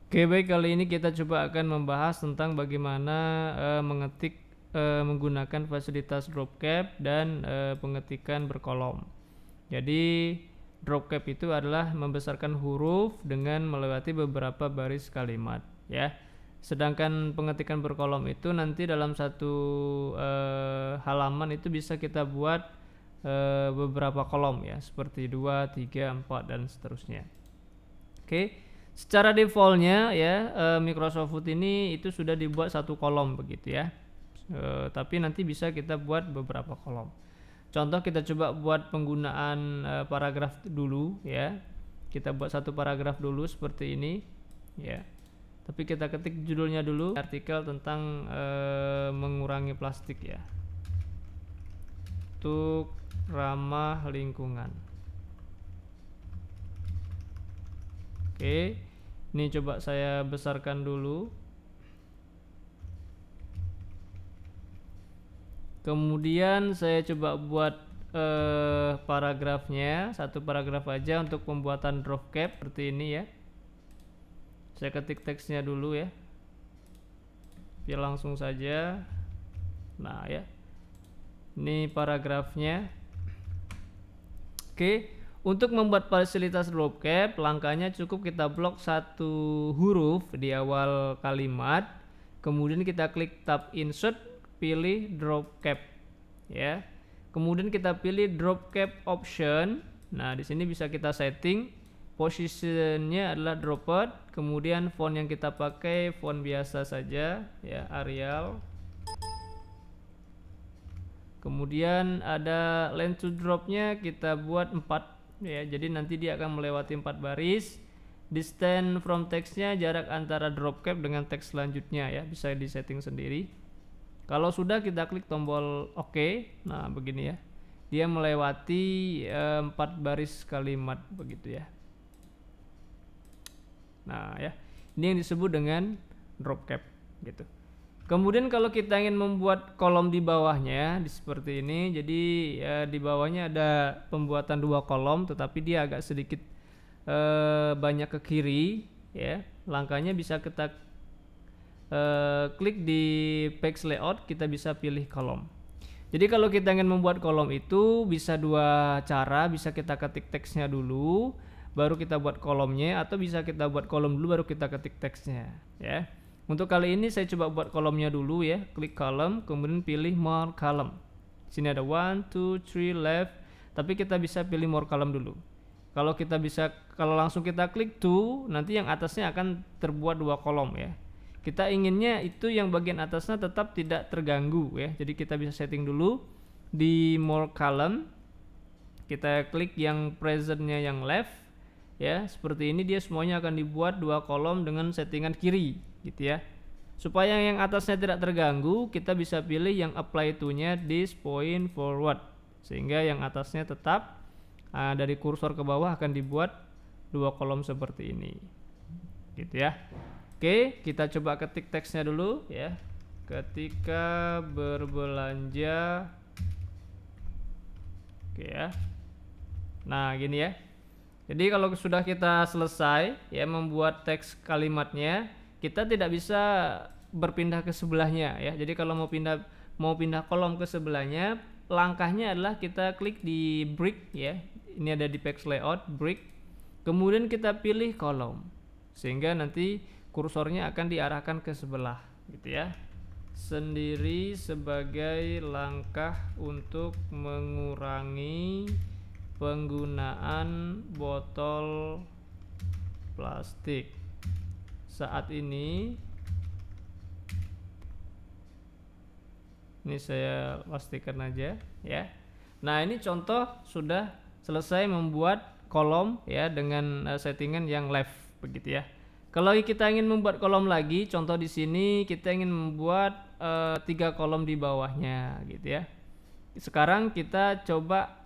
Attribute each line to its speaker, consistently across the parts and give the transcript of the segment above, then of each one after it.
Speaker 1: Oke, baik, kali ini kita coba akan membahas tentang bagaimana mengetik menggunakan fasilitas drop cap dan pengetikan berkolom. Jadi drop cap itu adalah membesarkan huruf dengan melewati beberapa baris kalimat, ya. Sedangkan pengetikan berkolom itu nanti dalam satu halaman itu bisa kita buat beberapa kolom, ya, seperti 2, 3, 4 dan seterusnya. Oke, secara defaultnya ya Microsoft Word ini itu sudah dibuat satu kolom begitu ya. Tapi nanti bisa kita buat beberapa kolom. Contoh kita coba buat penggunaan paragraf dulu ya. Kita buat satu paragraf dulu seperti ini ya. Tapi kita ketik judulnya dulu, artikel tentang mengurangi plastik ya. Untuk ramah lingkungan. Oke. Ini coba saya besarkan dulu. Kemudian saya coba buat paragrafnya, satu paragraf aja untuk pembuatan drop cap seperti ini ya. Saya ketik teksnya dulu ya. Biar langsung saja. Nah ya. Ini paragrafnya. Oke. Untuk membuat fasilitas drop cap, langkahnya cukup kita blok satu huruf di awal kalimat, kemudian kita klik tab insert, pilih drop cap, ya. Kemudian kita pilih drop cap option. Nah, di sini bisa kita setting posisinya adalah dropped, kemudian font yang kita pakai font biasa saja, ya, Arial. Kemudian ada length to dropnya kita buat 4 ya, jadi nanti dia akan melewati 4 baris. Distance from textnya jarak antara drop cap dengan teks selanjutnya ya, bisa disetting sendiri. Kalau sudah kita klik tombol OK. Nah begini ya, dia melewati 4 baris kalimat begitu ya. Nah ya, ini yang disebut dengan drop cap gitu. Kemudian kalau kita ingin membuat kolom di bawahnya seperti ini, jadi di bawahnya ada pembuatan 2 kolom, tetapi dia agak sedikit banyak ke kiri, ya. Langkahnya bisa kita klik di page layout, kita bisa pilih kolom. Jadi kalau kita ingin membuat kolom itu bisa 2 cara, bisa kita ketik teksnya dulu, baru kita buat kolomnya, atau bisa kita buat kolom dulu baru kita ketik teksnya, ya. Untuk kali ini saya coba buat kolomnya dulu ya. Klik column, kemudian pilih more column. Sini ada 1, 2, 3 left. Tapi kita bisa pilih more column dulu. Kalau langsung kita klik to, nanti yang atasnya akan terbuat 2 kolom ya. Kita inginnya itu yang bagian atasnya tetap tidak terganggu ya. Jadi kita bisa setting dulu di more column. Kita klik yang presentnya yang left ya. Seperti ini dia semuanya akan dibuat 2 kolom dengan settingan kiri gitu ya. Supaya yang atasnya tidak terganggu, kita bisa pilih yang apply to-nya this point forward, sehingga yang atasnya tetap dari kursor ke bawah akan dibuat 2 kolom seperti ini gitu ya. Oke, kita coba ketik teksnya dulu ya. Ketika berbelanja. Oke ya. Nah gini ya. Jadi kalau sudah kita selesai ya membuat teks kalimatnya, kita tidak bisa berpindah ke sebelahnya ya. Jadi kalau mau pindah kolom ke sebelahnya, langkahnya adalah kita klik di break ya. Ini ada di page layout break. Kemudian kita pilih kolom. Sehingga nanti kursornya akan diarahkan ke sebelah gitu ya. Sendiri sebagai langkah untuk mengurangi penggunaan botol plastik. Saat ini saya pastikan aja ya. Nah ini contoh sudah selesai membuat kolom ya dengan settingan yang left begitu ya. Kalau kita ingin membuat kolom lagi, contoh di sini kita ingin membuat 3 kolom di bawahnya gitu ya. Sekarang kita coba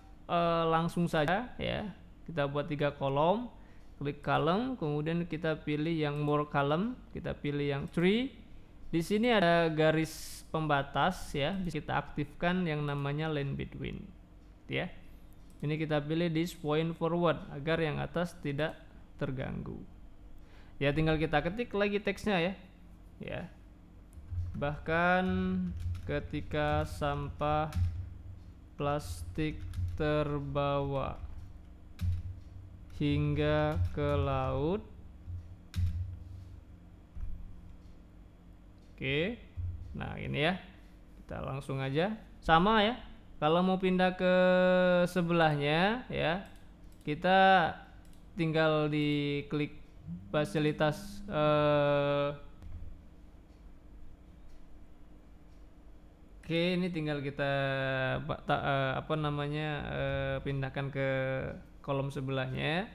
Speaker 1: langsung saja ya. Kita buat 3 kolom. Klik column, kemudian kita pilih yang more column, kita pilih yang 3. Di sini ada garis pembatas ya, bisa kita aktifkan yang namanya line between ya. Ini kita pilih this point forward agar yang atas tidak terganggu. Ya tinggal kita ketik lagi teksnya ya. Ya. Bahkan ketika sampah plastik terbawa hingga ke laut. Oke. Nah, ini ya. Kita langsung aja. Sama ya. Kalau mau pindah ke sebelahnya ya, kita tinggal diklik fasilitas Oke, ini tinggal kita pindahkan ke kolom sebelahnya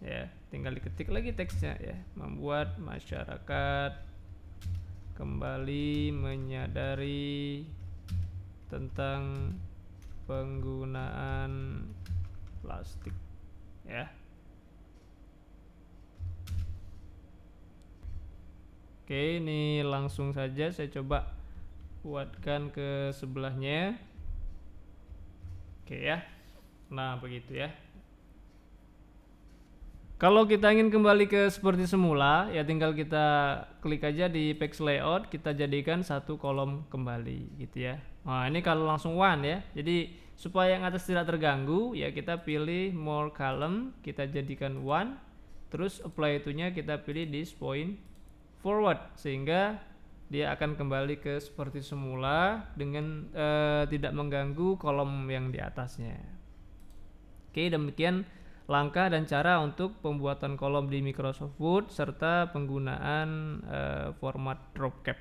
Speaker 1: ya. Tinggal diketik lagi teksnya ya. Membuat masyarakat kembali menyadari tentang penggunaan plastik ya. Oke, ini langsung saja saya coba buatkan ke sebelahnya. Oke ya. Nah, begitu ya. Kalau kita ingin kembali ke seperti semula, ya tinggal kita klik aja di page layout, kita jadikan satu kolom kembali gitu ya. Nah, ini kalau langsung one ya. Jadi supaya yang atas tidak terganggu, ya kita pilih more column, kita jadikan one. Terus apply itunya kita pilih this point forward, sehingga dia akan kembali ke seperti semula dengan tidak mengganggu kolom yang di atasnya. Oke, demikian langkah dan cara untuk pembuatan kolom di Microsoft Word serta penggunaan format dropcap.